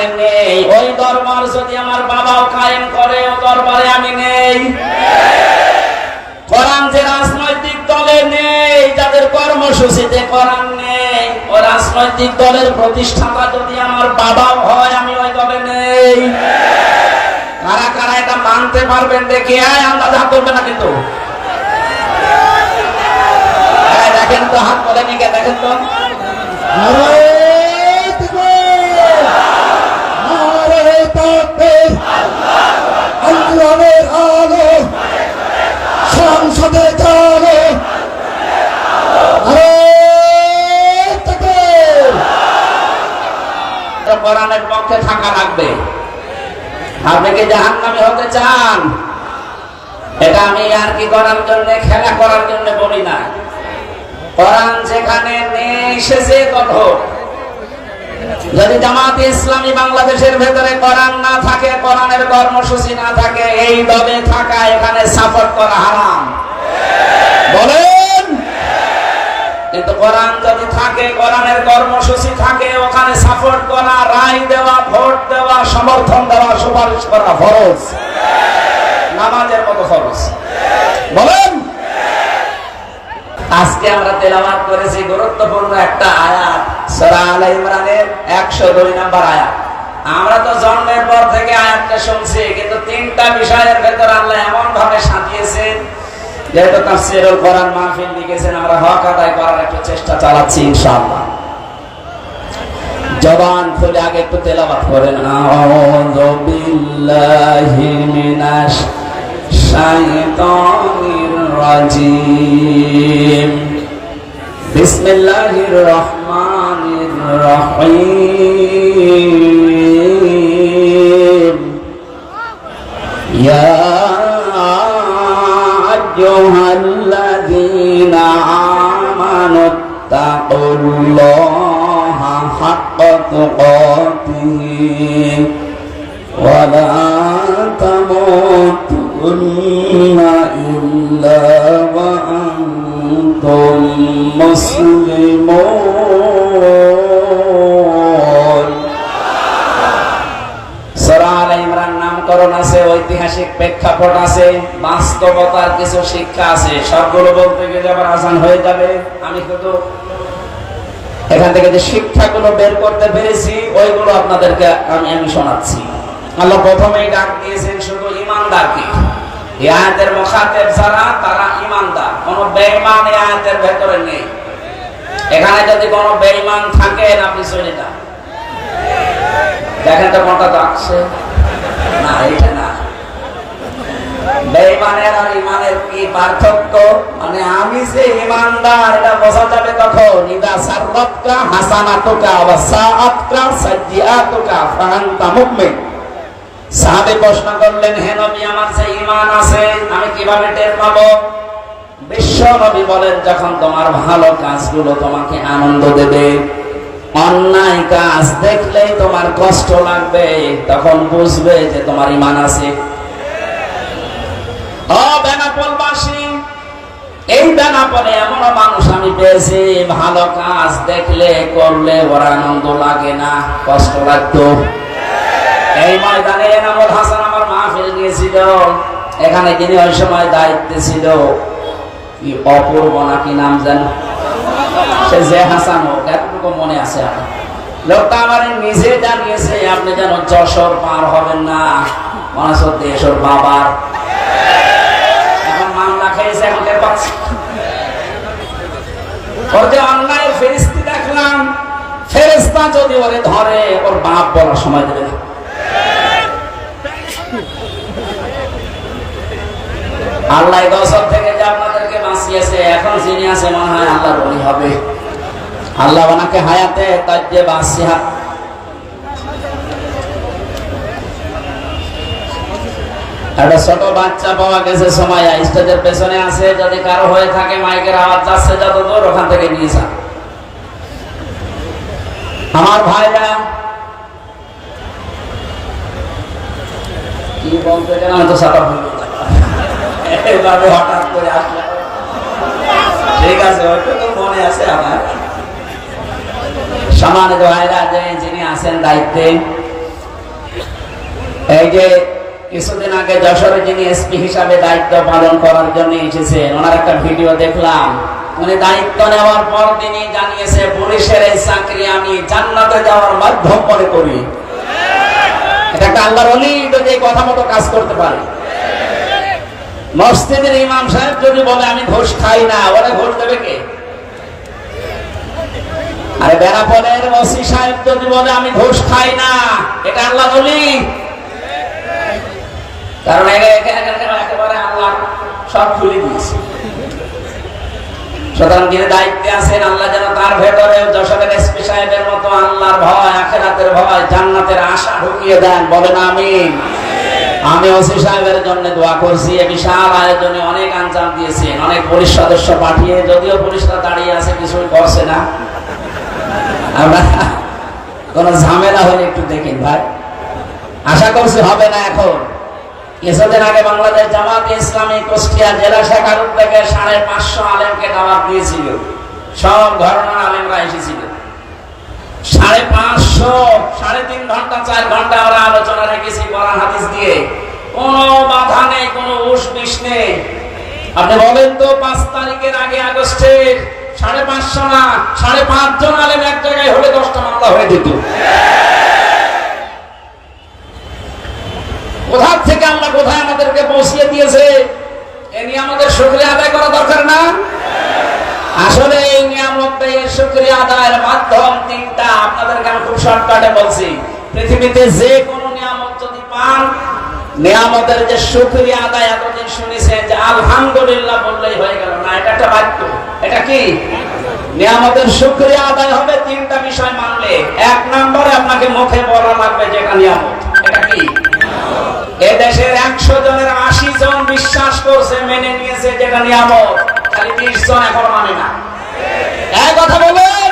যেখানে নেই, ওই দরবার যদি আমার বাবাও কায়েম করে, ও দরবারে আমি নেই। কোরআন যে রাজনৈতিক দলে নেই, যাদের কর্মসূচিতে কোরআন নেই, ও রাজনৈতিক দলের প্রতিষ্ঠাতা যদি আমার বাবাও হয়, আমি ওই দলে নেই। কারা কারা এটা মানতে পারবেন দেখে আন্দাজ হাত করবে না কিন্তু। দেখেন তো, হাত বলে নিকে দেখেন তো। আন্দোলনের আলো সংসদে চলো, কোরআনের পক্ষে থাকা লাগবে। আপনি কি জাহান্নামী হতে চান? এটা আমি আর কি করার জন্য, খেলা করার জন্য বলি না। কোরআন যেখানে নেই সে যে কঠোর। যদি জামাতে ইসলামী বাংলাদেশের ভেতরে কোরআন না থাকে, কোরআনের কর্মসূচি না থাকে, এই দলে থাকা, এখানে সাপোর্ট করা হারাম। বলেন। কিন্তু কোরআন যদি থাকে, কোরআনের কর্মসূচি থাকে, ওখানে সাপোর্ট করা, রায় দেওয়া, ভোট দেওয়া, সমর্থন দেওয়া, সুপারিশ করা ফরজ, নামাজের মতো ফরজ। বলেন। আজকে আমরা তেলাওয়াত করেছি গুরুত্বপূর্ণ একটা আয়াত, সূরা আলে ইমরানের 102 নম্বর আয়াত। আমরা তো জন্মের পর থেকে আয়াতটা শুনছি, কিন্তু তিনটা বিষয়ের ভেতর আল্লাহ এমন ভাবে সাজিয়েছেন, যেহেতু তাফসীরুল কোরআন মাহফিল লিখেছেন, আমরা হক আদায় করার একটু চেষ্টা চালাচ্ছি ইনশাআল্লাহ। জবান খুলে আগে একটু তেলাওয়াত করেন। আউযু বিল্লাহি মিনাশ শাইতানির রাজিম। বিসমিল্লাহির রহমানির রহিম। ইয়া আইয়ুহাল্লাযীনা আমানুত্তাকুল্লাহা হাক্কা তুকাতিহি ওয়া লা তামুতুন্না ইল্লা ওয়া আনতুম মুসলিমুন। সূরা আলে ইমরান নামকরণ আছে, ঐতিহাসিক প্রেক্ষাপট আছে, বাস্তবতার কিছু শিক্ষা আছে। সবগুলো বলতে গেলে আবার আসান হয়ে যাবে। আমি শুধু এখান থেকে যে শিক্ষাগুলো বের করতে পেরেছি, ওইগুলো আপনাদেরকে আমি শোনাচ্ছি। আল্লাহ প্রথমেই ডাক দিয়েছেন শুধু ঈমানদারকে। এই আয়াতের মুখাতেব যারা, তারা ঈমানদার। কোন বেঈমান এই আয়াতের ভেতরে নেই। এখানে যদি কোন বেঈমান থাকেন, আপনি চলে যান। দেখেন তো কোনটা ডাকছে না, এটা না। বেঈমানের আর ঈমানের কি পার্থক্য? মানে আমি যে ঈমানদার, এটা বোঝা যাবে তখন ইদা সাররাতকা হাসানাতুকা ওয়া সাআতকা সাইয়্যাতুকা ফাআনতা মুমিন। সাহাবী প্রশ্ন করলেন, হে নবী, আমার যে ঈমান আছে, আমি কিভাবে টের পাবো? বিশ্ব নবী বলেন, যখন তোমার ভালো কাজগুলো তোমাকে আনন্দ দেবে, অন্যায় কাজ দেখলেই তোমার কষ্ট লাগবে, তখন বুঝবে যে তোমার ঈমান আছে। ও বেনাপোলবাসী, এই বেনাপোলে এমন মানুষ আমি পেয়েছি, ভালো কাজ দেখলে করলে ওর আনন্দ লাগে না, কষ্ট লাগতো। এই ময়দানে এনামুল হাসান আমার মাহফিল গিয়েছিল। এখানে যিনি ওই সময় দায়িত্বে ছিল, কি অপূর্ব নাকি নাম জানো, সে যে হাসান হোক, এতটুকু মনে আছে আমার। লোকটা আমার নিজে জানিয়েছে, আপনি যেন যশোর পার হবেন না, মনে হচ্ছে দেশের বাবার। এখন মামলা খেয়েছে, এখন টের পাচ্ছি। ওর যে অন্যায়ের ফেরেশতা দেখলাম, ফেরেশতা যদি ওরে ধরে, ওর বাপ বলার সময় দেবে না। আল্লাহ গজব থেকে যে আপনাদেরকে বাঁচিয়েছে, এখন যিনি আছে মনে হয় আল্লাহর ওলি হবে। আল্লাহ ওনাকে হায়াতে তাজ্জে বাসিহা। একটা ছোট বাচ্চা পাওয়া গেছে সময়, স্টেজের পেছনে আছে। যদি কারো হয়ে থাকে, মাইকের আওয়াজ যাচ্ছে যত দূর, ওখান থেকে নিয়ে যান। আমার ভাইরা কি বলতে গেলাম, তো সাটা ভুল এইভাবে হঠাৎ করে আসলে। ঠিক আছে, হয়তো তো মনে আছে আমার। সম্মানিত ভাইরা, যিনি আছেন দায়িত্বে, এই যে কিছুদিন আগে যশোরে যিনি এসপি হিসাবে দায়িত্ব পালন করার জন্য এসেছেন, ওনার একটা ভিডিও দেখলাম। উনি দায়িত্ব নেওয়ার পর তিনি জানিয়েছে, পুলিশের এই চাকরি আমি জান্নাতে যাওয়ার মাধ্যম মনে করি। এটা একটা আল্লাহর ওলি যদি এই কথা মতো কাজ করতে পারে। মসজিদের ইমাম সাহেব যদি বলে আমি ঘুষ খাই না, ওরা ঘুষ দেবে কে? আরে বেনাপোলের ওসি সাহেব যদি বলে আমি ঘুষ খাই না, এটা আল্লাহর ওলি? কারণ একেবারে আল্লাহ সব খুলে দিয়েছে। সুতরাং যিনি দায়িত্বে আছেন, আল্লাহ যেন তার ভেতরে যশোরের এসপি সাহেবের মতো আল্লাহর ভয়, আখিরাতের ভয়, জান্নাতের আশা ঢুকিয়ে দেন। বলেন আমিন। আমি ওসি সাহেবের জন্য দোয়া করছি। এই বিশাল আয়োজনে অনেক আঞ্জাম দিয়েছেন, অনেক পুলিশ সদস্য পাঠিয়ে, যদিও পুলিশরা দাঁড়িয়ে আছে, কিছুই করছে না। আমরা কোন ঝামেলা হলে একটু দেখেন ভাই, আশা করছি হবে না। এখন কিছুদিন আগে বাংলাদেশ জামাতে ইসলামী কুষ্টিয়া জেলা শাখার উদ্যোগে 550 আলেমকে দাওয়াত দিয়েছিল। সব ঘরানার আলেমরা এসেছিল। 550, 3.5 ঘন্টা 4 ঘন্টা আমরা আলোচনা রেখেছি কোরআন হাদিস দিয়ে। কোনো বাধা নেই, কোনো উস-বিস নেই। আপনি বলেন তো 5 তারিখের আগে আগস্টের 550 না 5.5 জন আলেম এক জায়গায় হলে 10টা মামলা হয়ে যেত। কোথা থেকে আল্লাহ কোথায় আমাদেরকে পৌঁছিয়ে দিয়েছে, এ নিয়ে আমাদের শুকরিয়া আদায় করা দরকার না? আসলে এই নিয়ামত, এই শুকরিয়া আদায়ের মাধ্যম 3টা। আপনাদেরকে আমি খুব শর্টকাটে বলছি। পৃথিবীতে যে কোনো নিয়ামত যদি পান, নিয়ামতের যে শুকরিয়া আদায় এতদিন শুনেছেন যে আলহামদুলিল্লাহ বললেই হয়ে গেল না, এটা একটা বাক্য। এটা কি? নিয়ামতের শুকরিয়া আদায় হবে 3টা বিষয় মানলে। 1 নম্বরে আপনাকে মুখে বলা লাগবে যে এটা নিয়ামত। এটা কি? এদেশের 100 জনের 80 জন বিশ্বাস করছে, মেনে নিয়েছে যেটা নিয়ামত, খালি 20 জন এখন মানে না। এই কথা বলেন।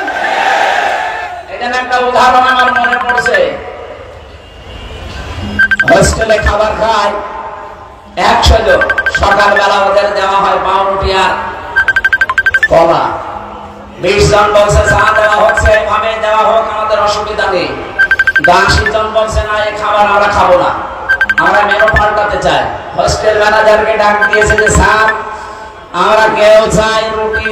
এটা একটা উদাহরণ আমার মনে পড়ছে। হোস্টেলে খাবার খায় 100 জন। সকালবেলা ওদের দেওয়া হয় পাউরুটি আর কলা। 20 জন বলছে চা দেওয়া হচ্ছে, এভাবে দেওয়া হোক, আমাদের অসুবিধা নেই। 80 জন বলছে না, এই খাবার আমরা খাবো না, আমরা মেনু পাল্টাতে চাই। হোস্টেল ম্যানেজারকে ডাক দিয়েছে যে স্যার, আমরা কেউ চাই রুটি,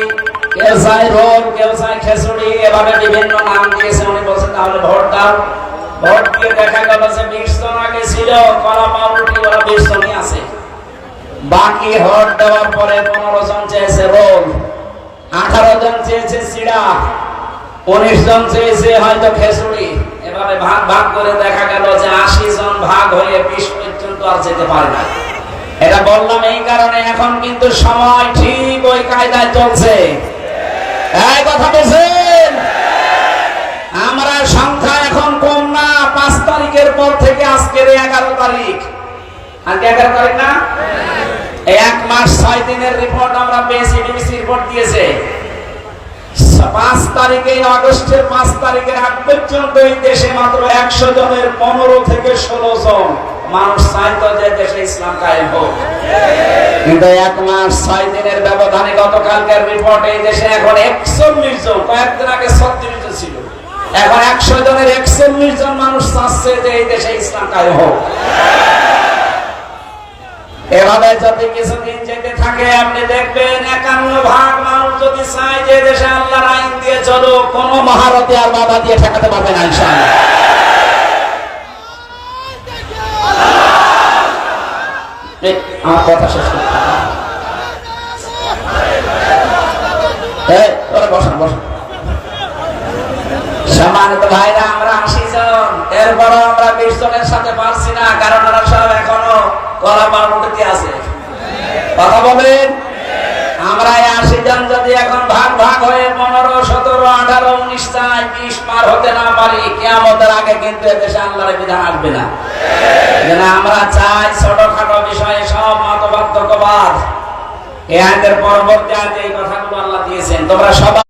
কেউ চাই রোল, কেউ চাই খিচুড়ি, এভাবে বিভিন্ন নাম দিয়েছে। উনি বলছেন তাহলে ভোট দাও। ভোট দিয়ে দেখা গেল যে 20 জন আগে ছিল কলা পাউরুটি, ওরা 20 জনই আছে। বাকি ভোট দেওয়ার পরে 15 জন চেয়েছে রোল, 18 জন চেয়েছে চিড়া, 19 জন চেয়েছে হয়তো খিচুড়ি। এভাবে ভাগ ভাগ করে দেখা গেল যে 80 জন ভাগ হয়ে 20 পর্যন্ত আর যেতে পারে না। এটা বললাম এই কারণে, এখন কিন্তু সময় ঠিক ওই কায়দায় চলছে। এই কথা বলছেন। আমরা সংখ্যা এখন কম না। 5 তারিখের পর থেকে আজকের 11 তারিখ, আজকে 11 তারিখ না, 1 মাস 6 দিনের রিপোর্ট আমরা পেয়েছি। ডিবিসি রিপোর্ট দিয়েছে। 5 তারিখে, আগস্টের 5 তারিখের আগ পর্যন্ত এই দেশে মাত্র 100 জনের 15 থেকে 16 জন মানুষ চাইতো যে দেশে ইসলাম কায়েম হোক। কিন্তু 1 মাস 6 দিনের ব্যবধানে গতকালকের রিপোর্টে এই দেশে এখন 41 জন, কয়েকদিন আগে 36 জন ছিল, এখন 100 জনের 41 জন মানুষ চাচ্ছে যে এই দেশে ইসলাম কায়েম হোক। এভাবে যদি কিছুদিন যেতে থাকে, আপনি দেখবেন 51 ভাগ মানুষ যদি চায় যে দেশে আল্লাহর আইন দিয়ে চলো, কোন মহারথী আর বাধা দিয়ে ঠেকাতে পারবে না ইনশাআল্লাহ। আমার কথা শেষ করতে বসেন বসেন। সম্মানিত ভাইরা, আমরা 80 জন, এরপরও আমরা 20 জনের সাথে পারছি না, কারণ ওরা সব এখনো কলা পাউরুটিতে আছে। কথা বলেন। আমরা 80 জন যদি এখন ভাগ ভাগ হয়ে 15, 17, 18, 19 চাই, 20 পার হতে না পারি, কিয়ামতের আগে কিন্তু এদেশে আল্লাহর বিধান আসবে না। আমরা চাই ছোটখাটো বিষয়ে সব মতপার্থক্যবাদ। এই আয়াতের পরবর্তী আয়াতে এই কথাগুলো আল্লাহ দিয়েছেন, তোমরা সবাই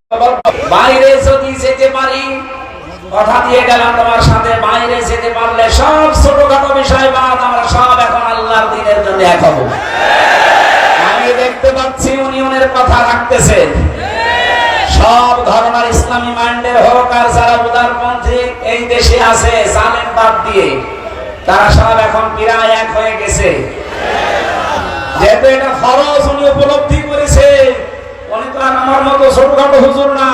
বাইরে যদি যেতে পারি, কথা দিয়ে গেলাম তোমার সাথে, বাইরে যেতে পারলে সব ছোটখাটো বিষয় বাদ আমরা সব এখন আল্লাহর দ্বীনের জন্য এক হব। আমি দেখতে পাচ্ছি ইউনিয়নের কথা রাখতেছেন। সব ধরনের ইসলামী মাইন্ডের হোক আর যারা উদারপন্থী এই দেশে আছে, জালেম বাদ দিয়ে তারা সব এখন প্রায় এক হয়ে গেছে। যেহেতু এটা ফরজ উনি উপলব্ধি করেছে, উনি তো আর আমার মতো ছোটখাটো হুজুর না,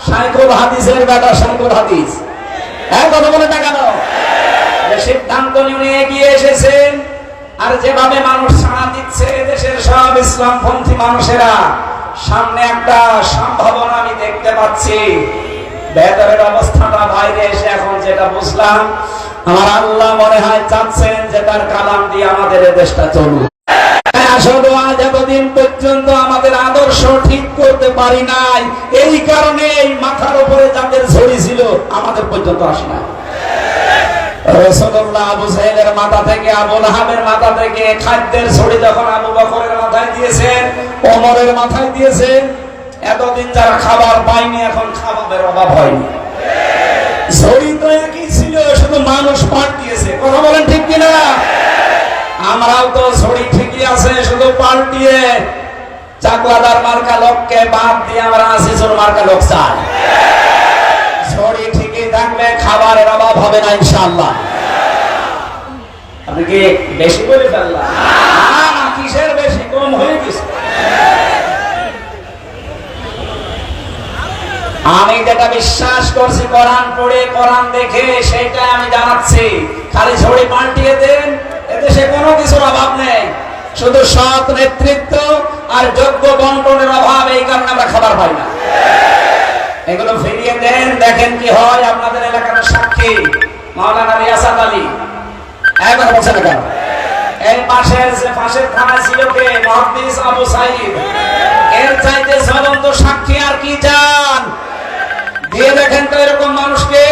শাইখুল হাদিসের বেটা শাইখুল হাদিস। হ্যাঁ, কথা বলে না কেন? সিদ্ধান্ত নিয়ে এগিয়ে এসেছেন। আর যেভাবে মানুষ সাড়া দিচ্ছে দেশের সব ইসলামপন্থী মানুষেরা, সামনে একটা সম্ভাবনা আমি দেখতে পাচ্ছি। ভেতরের অবস্থাটা বাইরে এসে এখন যেটা বুঝলাম, আমার আল্লাহ মনে হয় চাচ্ছেন যে তার কালাম দিয়ে আমাদের এই দেশটা চলুক। আসলে আজ এতদিন পর্যন্ত আমাদের আদর্শ ঠিক করতে পারি নাই, এই কারণে এই মাথার উপরে যাদের ঝড়ি ছিল আমাদের পর্যন্ত আসে না। রাসূলুল্লাহ আবু সাইদের মাথা থেকে, আবু লাহাবের মাথা থেকে খাদ্যের ছড়ি যখন আবু বকরের মাথায় দিয়েছেন, ওমরের মাথায় দিয়েছেন, এতদিন যারা খাবার পায়নি এখন খাবারের অভাব হয়নি। ছড়ি তো একই ছিল, শুধু মানুষ পাল্টিয়েছে। কথা বলেন ঠিক কিনা? আমরাও তো ছড়ি ঠিকই আছে, শুধু পাল্টিয়ে চাকলাদার মার্কা লোককে বাদ দিয়ে আমরা আসিসুর মার্কা লোক চাই। ছড়ি ঠিকই থাকবে, খাবারের অভাব হবে না ইনশাআল্লাহ। আপনি কি বেশি বলে ফেললাম? না, কিসের বেশি, কম হয়ে গেছে। আমি যেটা বিশ্বাস করছি কোরআন পড়ে কোরআন দেখে, সেটা আমি জানাচ্ছি। খালি ছড়ি পাল্টিয়ে দেন, এদেশে কোনো কিছুর অভাব নেই, শুধু সৎ নেতৃত্ব আর যোগ্য বন্টনের অভাব। এই কারণে আমরা খাবার পাই না। এগুলো ফিরিয়ে দেন, দেখেন কি হয়। আপনাদের এলাকার সাক্ষী মাওলানা রিয়াসাত আলী, একবার বলছেন না কেন? এই পাশের থানায় ছিল কে? মুহাদ্দিস আবু সাইদ। এর চাইতে জ্বলন্ত সাক্ষী আর কি চান? দিয়ে দেখেন তো এরকম মানুষকে।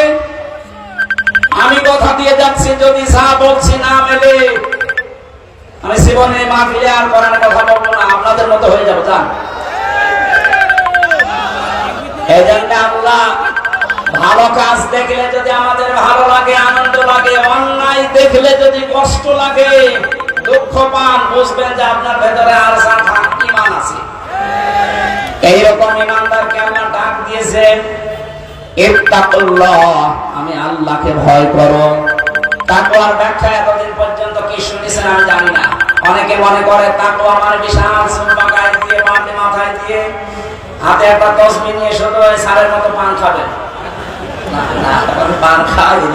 আমি কথা দিয়ে যাচ্ছি, যদি যা বলছি না মেলে, আমি জীবনে মাহফিলে আর কোরআনের কথা বলবো না, আপনাদের মতো হয়ে যাবো। যান। এই জন্য আল্লাহ ভালো কাজ দেখলে যদি আমাদের ভালো লাগে, আনন্দ লাগে, অন্যায় দেখলে যদি কষ্ট লাগে, দুঃখ পান, বুঝবেন যে আপনার ভেতরে আর ঈমান আছে। এইরকম ঈমানদারকে আল্লাহ ডাক দিয়েছেন, ইত্তাকুল্লাহ, আমি আল্লাহকে ভয় করো। তাকওয়ার ব্যাখ্যা এতদিন পর্যন্ত কি শুনেছেন আমি জানি না। অনেকে মনে করে তাকওয়া মানে বিশাল সুম্মা গায়ে দিয়ে, মাটি মাথায় দিয়ে, হাতে একটা তসবিহ নিয়ে শুধু ওই সারের মতো পান খাবেন। না, পান খাওয়াই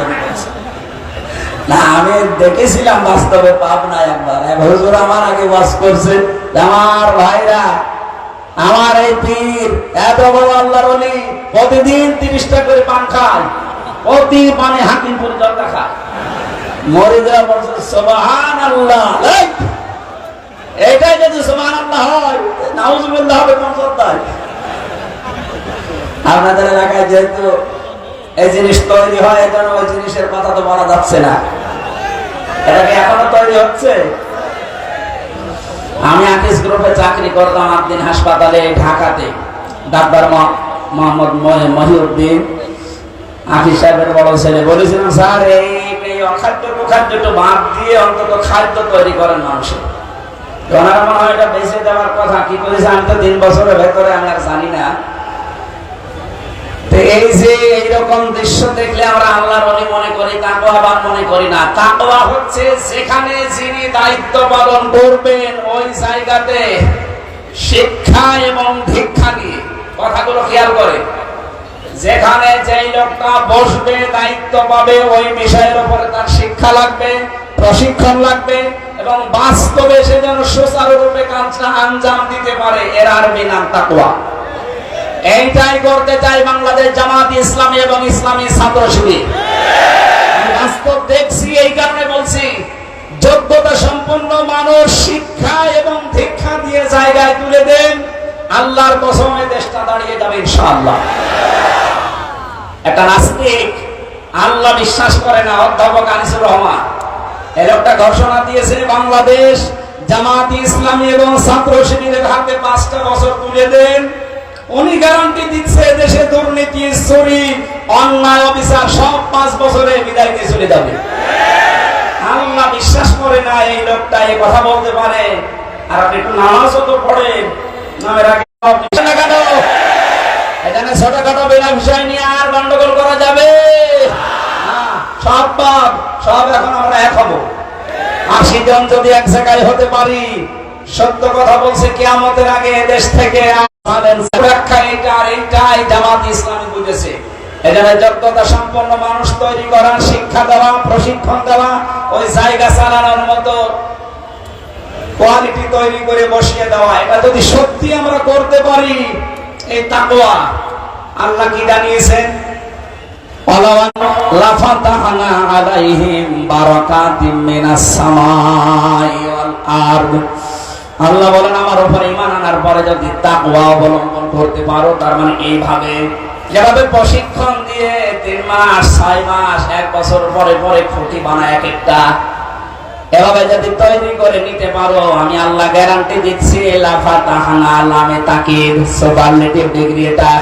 না। আমি দেখেছিলাম বাস্তবে পাবনায় একবার এক হুজুর আমার আগে ওয়াজ করছে, আমার ভাইরা, আমার এই পীর এত বড় আল্লাহর ওলি, প্রতিদিন 30টা করে পান খায়, প্রতি পানে হাকিমপুর জর্দা খায়। মরে যাওয়া বলছে সুবহানাল্লাহ। এইটাই যদি সুবহানাল্লাহ হয়, নাউজুবিল্লাহ হবে কোন জর্দায়? আপনাদের এলাকায় যেহেতু এই জিনিস তৈরি হয়, এজন্য ওই জিনিসের কথা তো বলা যাচ্ছে না। এটা কি এখনো তৈরি হচ্ছে? আমি আকিস গ্রুপে চাকরি করতাম একদিন হাসপাতালে ঢাকাতে। ডাক্তার মোহাম্মদ মহিউদ্দিন আকিস সাহেবের বড় ছেলে বলেছিলাম, স্যার এই অখাদ্য কুখাদ্য বাদ দিয়ে অন্তত খাদ্য তৈরি করেন মানুষের। ওনার মনে হয় এটা বেঁচে দেওয়ার কথা। কি করেছে আমি তো 3 বছরের ভেতরে আমি আর জানি না। এই যে এইরকম দৃশ্য দেখলে আমরা আল্লাহর ওলি মনে করি, তাকওয়াবান মনে করি না। তাকওয়া হচ্ছে যেখানে যিনি দায়িত্ব পালন করবেন ওই জায়গাতে শিক্ষা এবং দীক্ষা নিয়ে, কথাগুলো খেয়াল করে, যেখানে যেই লোকটা বসবে, দায়িত্ব পাবে, ওই বিষয়ের উপরে তার শিক্ষা লাগবে, প্রশিক্ষণ লাগবে, এবং বাস্তবে সে যেন সুচারুরূপে কাজটা আঞ্জাম দিতে পারে। এর আরবি নাম তাকওয়া। এইটাই করতে চাই বাংলাদেশ জামাত ইসলামী এবং ইসলামী ছাত্র শিবির। বাস্তব দেখছি, এই কারণে বলছি, যোগ্যতা সম্পন্ন মানুষ শিক্ষা এবং দীক্ষা দিয়ে জায়গায় তুলে দেন, আল্লাহর কসমে দেশটা দাঁড়িয়ে যাবে ইনশাআল্লাহ। একটা নাস্তিক, আল্লাহ বিশ্বাস করে না, অধ্যাপক আনিসুর রহমান, এই লোকটা ঘোষণা দিয়েছে বাংলাদেশ জামাত ইসলামী এবং ছাত্র শিবিরের হাতে 5টা বছর তুলে দেন। উনি গ্যারান্টি দিচ্ছে দেশে দুর্নীতি, চুরি, অন্যায়, অবিচার সব 5 বছরে বিদায় দিয়ে চলে যাবে। আল্লাহ বিশ্বাস করে না এই লোকটা এই কথা বলতে পারে। আর আপনি একটু নামাজও তো পড়েন, নামের আগে কেন এখানে ছোটখাটো বিনা বিষয় নিয়ে আর গন্ডগোল করা যাবে? সব পাপ সব এখন আমরা এক হব। 80 জন যদি এক জায়গায় হতে পারি, সত্য কথা বলছে কিয়ামতের আগে দেশ থেকে এইটাই জামাত ইসলামী বুঝেছে। এখানে যোগ্যতা সম্পন্ন মানুষ তৈরি করা, শিক্ষা দেওয়া, প্রশিক্ষণ দেওয়া, ওই জায়গা চালানোর মতো কোয়ালিটি তৈরি করে বসিয়ে দেওয়া, এটা যদি সত্যি আমরা করতে পারি, এই তাকওয়া আল্লাহ কি জানিয়েছেন? লাফাতাহনা আলাইহিম বারাকাতিম মিনাস সামাই ওয়াল আরদ। আল্লাহ বলেন আমার উপর ঈমান আনার পরে যদি তাকওয়া অবলম্বন করতে পারো, তার মানে এইভাবে যেভাবে প্রশিক্ষণ দিয়ে 3 মাস 6 মাস 1 বছর পরে পরে খুঁটি বানায় এক একটা, এভাবে যদি তৈরি করে নিতে পারো, আমি আল্লাহ গ্যারান্টি দিচ্ছি লাফাতাহনা লামে তাকিদ সুপারলেটিভ ডিগ্রি, এটা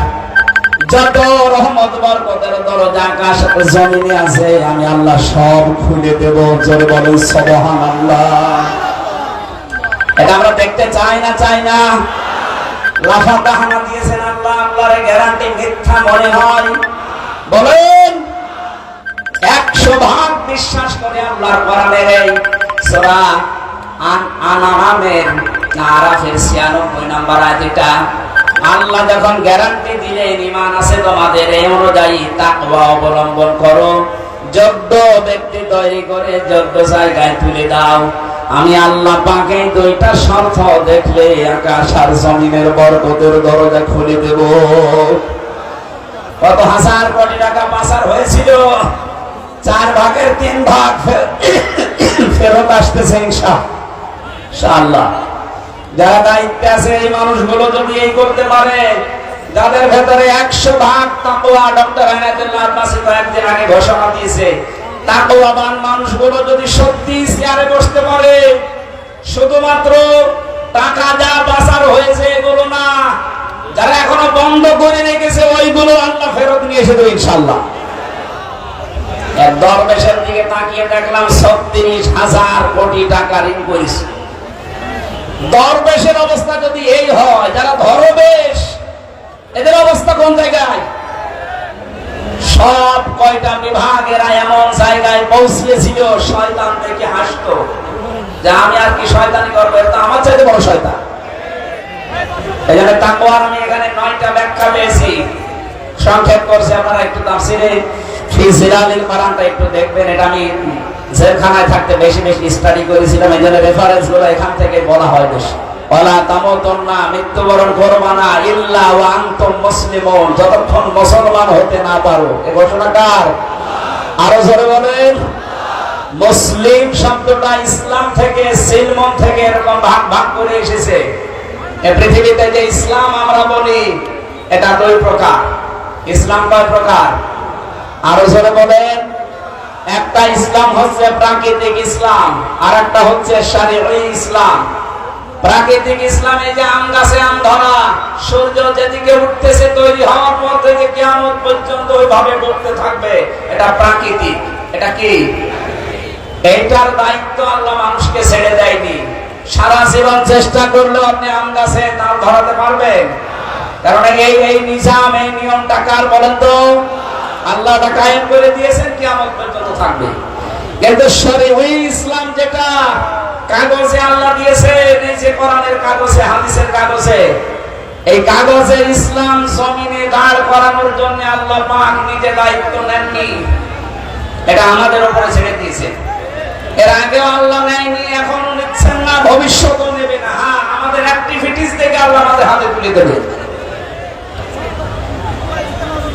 যত রহমত বরকতের দরজা আকাশ জমিনে আছে আমি আল্লাহ সব খুলে দেব। জোরে বলেন সুবহানাল্লাহ। এটা আমরা দেখতে চাই না? চাই না? লাফাতাহনা দিয়েছেন আল্লাহ, আল্লাহর গ্যারান্টি মিথ্যা মনে হয়? বলেন 100% বিশ্বাস করে আল্লাহর কোরআনের এই সূরা আনআমের আরাফের 96 নম্বর আয়াত, এটা আল্লাহ যখন গ্যারান্টি দিলেন ঈমান আছে তোমাদের, এই অনুযায়ী তাকওয়া অবলম্বন করো, যোগ্য ব্যক্তি তৈরি করে যোগ্য জায়গায় তুলে দাও, আমি আল্লাহ পাকে 2টা শর্ত দেখলে আকাশ আর জমিনের বরকতের দরজা খুলে দেব। কত হাজার কোটি টাকা পাচার হয়েছিল, 4 ভাগের 3 ভাগ ফেরত আসতেছে ইনশাআল্লাহ। যারা দায়িত্বে আছে এই মানুষগুলো যদি এই করতে পারে, যাদের ভেতরে 100% তাকওয়া, ডক্টর আইনাতুল্লাহ আব্বাসী কয়েকদিন আগে ঘোষণা দিয়েছে, তাকওয়াবান মানুষগুলো যদি সত্যি চেয়ারে বসতে পারে, শুধুমাত্র টাকা যা পাচার হয়েছে এগুলো না, যারা এখনো বন্ধ করে রেখেছে ওইগুলো আল্লাহ ফেরত নিয়ে এসে দেবে ইনশাআল্লাহ। এক দরবেশের দিকে তাকিয়ে দেখলাম 36,000 কোটি টাকা ঋণ করেছে। দরবেশের অবস্থা যদি এই হয়, যারা ধরবেশ এদের অবস্থা কোন জায়গায়? সব কয়টা বিভাগেরা এমন জায়গায় পৌঁছিয়েছিল, শয়তান থেকে হাসতো যে আমি আর কি শয়তানি করবো, এটা আমার চাইতে বড় শয়তান। এই জন্য তাকওয়ার আমি এখানে 9টা ব্যাখ্যা পেয়েছি, সংক্ষেপ করছি। আপনারা একটু তাফসিরে ফি জিলালিল কোরআনটা একটু দেখবেন, এটা আমি জেলখানায় থাকতে বেশি বেশি স্টাডি করেছিলাম, এই জন্য রেফারেন্স গুলো এখান থেকে বলা হয় বেশি। ওয়ালা তামুতুন্না, মৃত্যুবরণ করবা না, ইল্লা ওয়া আনতুম মুসলিমুন, যতক্ষণ মুসলমান হতে না পারো। এই ঘোষণা কার? আরো জোরে বলেন। মুসলিম শব্দটা ইসলাম থেকে, সিলমন থেকে এরকম ভাগ ভাগ করে এসেছে। এই পৃথিবীতে যে ইসলাম আমরা বলি, এটা 2 প্রকার। ইসলাম কয় প্রকার? আরো জোরে বলেন। একটা ইসলাম হচ্ছে প্রাকৃতিক ইসলাম, আর একটা হচ্ছে শরীয়ী ইসলাম। প্রাকৃতিক ইসলামে যে আম গাছে আম ধরা, সূর্য যেদিকে উঠতেছে তৈরি হওয়ার পর থেকে কিয়ামত পর্যন্ত ওইভাবে উঠতে থাকবে, এটা প্রাকৃতিক। এটা কি? এইটার দায়িত্ব আল্লাহ মানুষকে ছেড়ে দেয়নি। সারা জীবন চেষ্টা করলেও আপনি আম গাছে তার ধরাতে পারবেন? কারণ এই নিজাম, এই নিয়মটা কার বলেন তো? আল্লাহ তা কায়েম করে দিয়েছেন, কিয়ামত পর্যন্ত থাকবে। কিন্তু শরীয়ী ইসলাম যেটা কাগজে আল্লাহ দিয়েছেন, এই যে কোরআনের কাগজে, হাদিসের কাগজে, এই কাগজের ইসলাম জমিনে দাঁড় করানোর জন্য আল্লাহ পাক নিজে দায়িত্ব নেননি, এটা আমাদের উপরে ছেড়ে দিয়েছে। এর আগেও আল্লাহ নেয়নি, এখনো নিচ্ছেন না, ভবিষ্যতেও নেবে না। হ্যাঁ, আমাদের অ্যাক্টিভিটিস থেকে আল্লাহ আমাদের হাতে তুলে দেবে।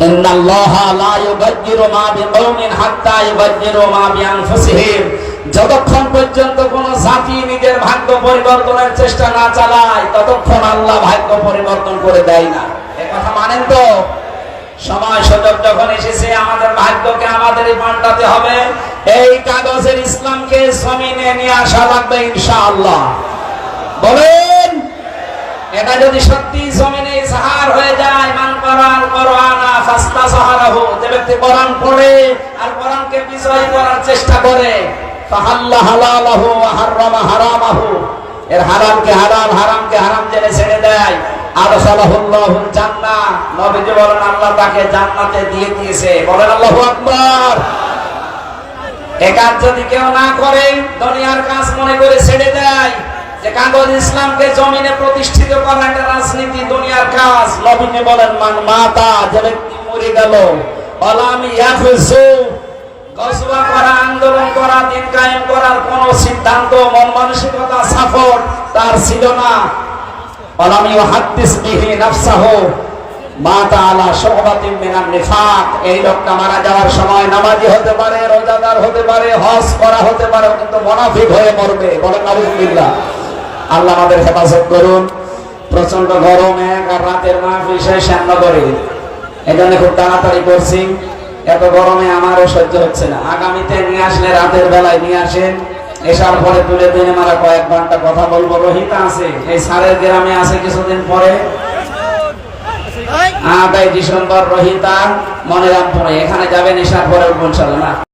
ইন্নাল্লাহা লা ইউগায়্যিরু মা বিকওমিন হাত্তা ইউগায়্যিরু মা বিআনফুসিহিম। যতক্ষণ পর্যন্ত কোন জাতি নিজের ভাগ্য পরিবর্তনের চেষ্টা না চালায়, ততক্ষণ আল্লাহ ভাগ্য পরিবর্তন করে দেয় না। এই কথা মানেন তো? সময় সুযোগ যখন এসেছে, আমাদের ভাগ্যকে আমাদেরই পাল্টাতে হবে। এই কাগজের ইসলামকে জমিনে নিয়ে আসা লাগবে ইনশাআল্লাহ। বলেন, এটা যদি সত্যি জমিনে ইজহার হয়ে যায়, মান কোরআন কোরআনা ফাস্তাজহারাহু, যে ব্যক্তি কোরআন পড়ে আর কোরআনকে বিজয় করার চেষ্টা করে, ফাহাল্লা হালালাহু ওয়া হারামা হারামাহু, এর হালালকে হালাল, হারামকে হারাম জেনে ছেড়ে দেয়, আদখালাহুল্লাহুল জান্নাহ, নবীজি বলেন আল্লাহ তাকে জান্নাতে দিয়ে দিয়েছে। বলেন আল্লাহু আকবার। এ কাজ যদি কেউ না করে, দুনিয়ার কাজ মনে করে ছেড়ে দেয়, যে কাগজ ইসলামকে জমিনে প্রতিষ্ঠিত করা একটা রাজনীতি, দুনিয়ার কাজ। নবীজি বলেন, মান মাতা, যে ব্যক্তি মরে গেল, আলামি ইয়াফুজু, গজওয়া করা, আন্দোলন করা, দিন কায়েম করার কোন সিদ্ধান্ত, মন মানসিকতা, সাপোর্ট তার ছিল না। আলামি ইউহাদ্দিস বিহি নাফসাহু মাতা আলা শুবাতিন মিনান নিফাক। এই লোকটা মারা যাওয়ার সময় নামাজি হতে পারে, রোজাদার হতে পারে, হজ করা হতে পারে, কিন্তু মুনাফিক হয়ে মরবে। বলেন নাউযুবিল্লাহ। আল্লাহ আমাদের হেফাজত করুন। প্রচন্ড গরমে আর রাতের মাহফিল শেষ করে, এজন্য খুব তাড়াতাড়ি করছি। এত গরমে আমারও সহ্য হচ্ছে না। আগামীতে নিয়ে আসলে রাতের বেলায় নিয়ে আসেন, এসার পরে তুলে দিনে মারা কয়েক ঘন্টা কথা বলবো। রোহিতা আছে, এই সারের গ্রামে আছে, কিছুদিন পরে 8 ডিসেম্বর রোহিতা মনিরামপুরে, এখানে যাবেন, এসার পরে ইনশাআল্লাহ না।